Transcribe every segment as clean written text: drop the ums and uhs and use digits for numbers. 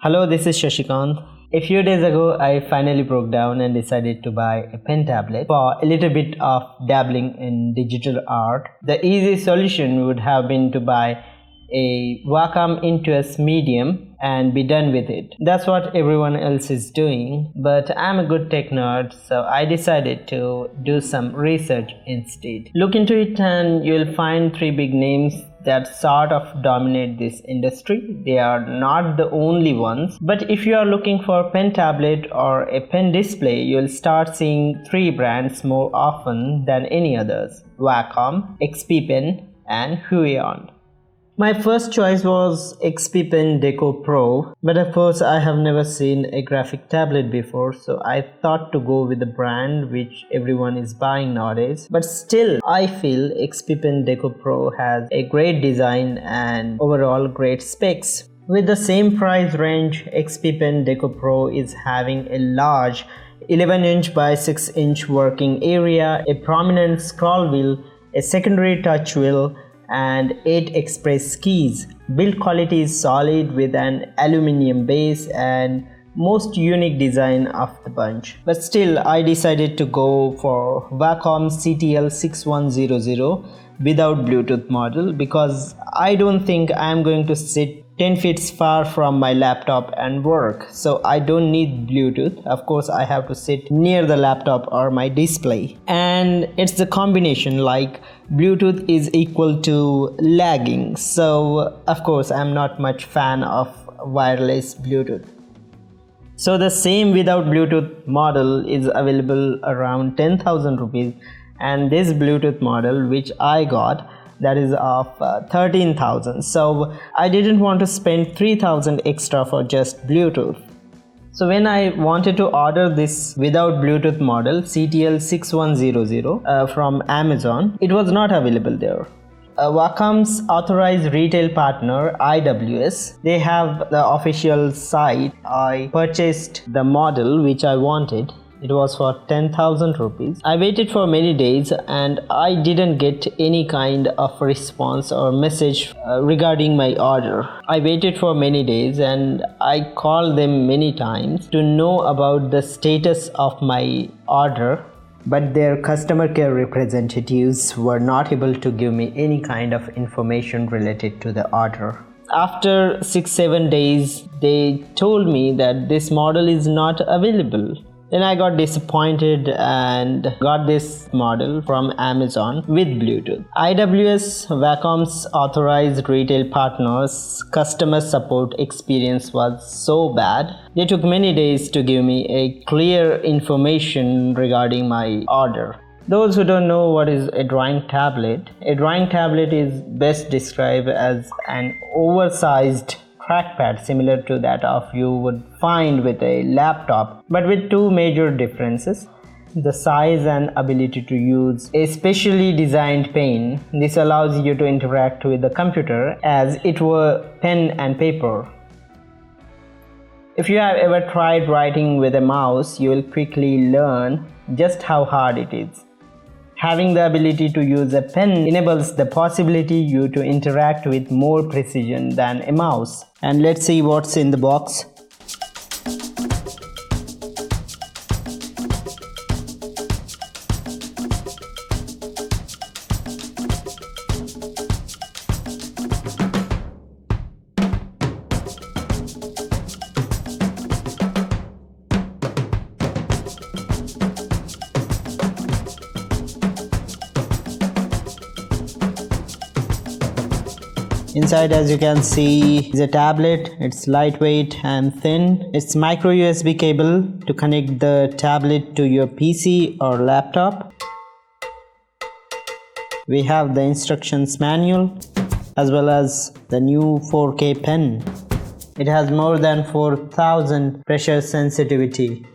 Hello, this is Shashikant. A few days ago, I finally broke down and decided to buy a pen tablet for a little bit of dabbling in digital art. The easy solution would have been to buy a Wacom Intuos medium and be done with it. That's what everyone else is doing, but I'm a good tech nerd, so I decided to do some research instead. Look into it and you'll find three big names that sort of dominate this industry. They are not the only ones, but if you are looking for a pen tablet or a pen display, you'll start seeing three brands more often than any others: Wacom, XP Pen and Huion. My first choice was XP Pen Deco Pro, but of course I have never seen a graphic tablet before, so I thought to go with the brand which everyone is buying nowadays. But still, I feel XP Pen Deco Pro has a great design and overall great specs. With the same price range, XP Pen Deco Pro is having a large 11-inch by 6-inch working area, a prominent scroll wheel, a secondary touch wheel, and 8 express keys. Build quality is solid with an aluminium base and most unique design of the bunch. But still, I decided to go for Wacom CTL6100 without Bluetooth model because I don't think I'm going to sit 10 feet far from my laptop and work, so I don't need Bluetooth. Of course, I have to sit near the laptop or my display, and it's the combination, like Bluetooth is equal to lagging, so of course I'm not much fan of wireless Bluetooth. So the same without Bluetooth model is available around 10,000 rupees, and this Bluetooth model which I got, that is of 13,000. So I didn't want to spend 3,000 extra for just Bluetooth. So when I wanted to order this without Bluetooth model CTL6100 from Amazon, it was not available there. Wacom's authorized retail partner IWS, they have the official site. I purchased the model which I wanted. It was for 10,000 rupees. I waited for many days and I didn't get any kind of response or message regarding my order. I waited for many days and I called them many times to know about the status of my order, but their customer care representatives were not able to give me any kind of information related to the order. After 6-7 days, they told me that this model is not available. Then I got disappointed and got this model from Amazon with Bluetooth. IWS, Wacom's authorized retail partners' customer support experience was so bad. They took many days to give me a clear information regarding my order. Those who don't know what is a drawing tablet is best described as an oversized trackpad similar to that of you would find with a laptop, but with two major differences: the size and ability to use a specially designed pen. This allows you to interact with the computer as it were pen and paper. If you have ever tried writing with a mouse, you will quickly learn just how hard it is. Having the ability to use a pen enables the possibility you to interact with more precision than a mouse. And let's see what's in the box. Inside, as you can see, is a tablet. It's lightweight and thin. It's micro USB cable to connect the tablet to your PC or laptop. We have the instructions manual as well as the new 4K pen. It has more than 4,000 pressure sensitivity.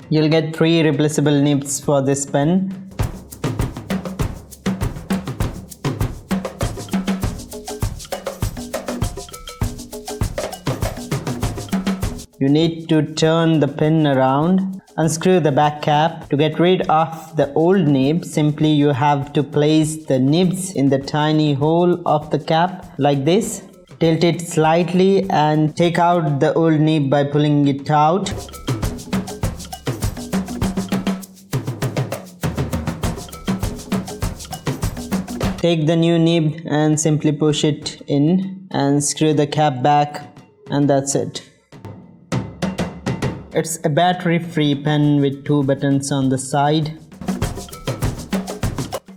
You'll get 3 replaceable nibs for this pen. You need to turn the pen around Unscrew the back cap. To get rid of the old nib, simply you have to place the nibs in the tiny hole of the cap like this. Tilt it slightly and take out the old nib by pulling it out. Take the new nib and simply push it in and screw the cap back, and that's it. It's a battery-free pen with 2 buttons on the side.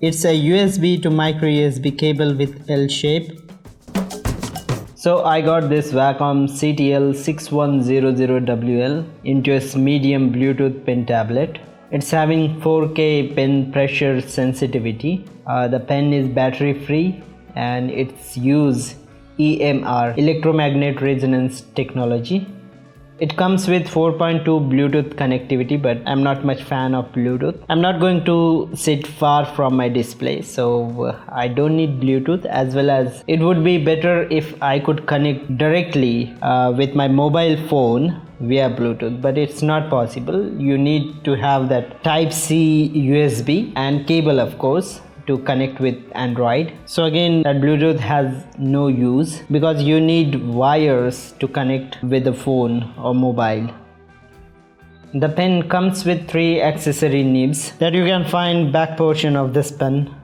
It's a USB to micro USB cable with L shape. So I got this Wacom CTL6100WL Intuos medium Bluetooth pen tablet. It's having 4K pen pressure sensitivity. The pen is battery free and it's use EMR, electromagnet resonance technology. It comes with 4.2 Bluetooth connectivity, but I'm not much fan of Bluetooth. I'm not going to sit far from my display, so I don't need Bluetooth, as well as it would be better if I could connect directly with my mobile phone via Bluetooth, but it's not possible. You need to have that Type-C USB and cable, of course, to connect with Android. So again, that Bluetooth has no use because you need wires to connect with the phone or mobile. The pen comes with 3 accessory nibs that you can find back portion of this pen.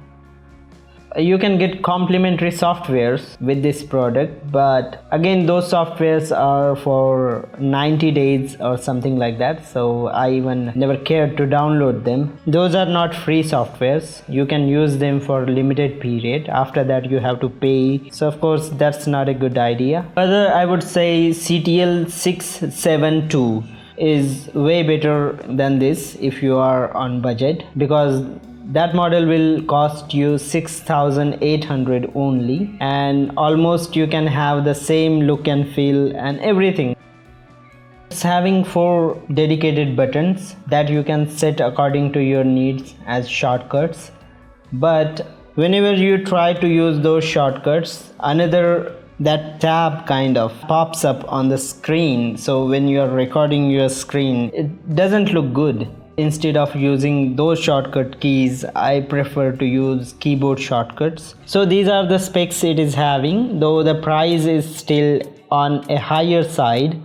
You can get complimentary softwares with this product, but again those softwares are for 90 days or something like that, so I even never cared to download them. Those are not free softwares. You can use them for a limited period. After that you have to pay, so of course that's not a good idea. Further, I would say CTL672 is way better than this if you are on budget, because that model will cost you 6,800 only, and almost you can have the same look and feel and everything. It's having 4 dedicated buttons that you can set according to your needs as shortcuts, but whenever you try to use those shortcuts, that tab kind of pops up on the screen, so when you are recording your screen it doesn't look good. Instead of using those shortcut keys, I prefer to use keyboard shortcuts. So these are the specs it is having, though the price is still on a higher side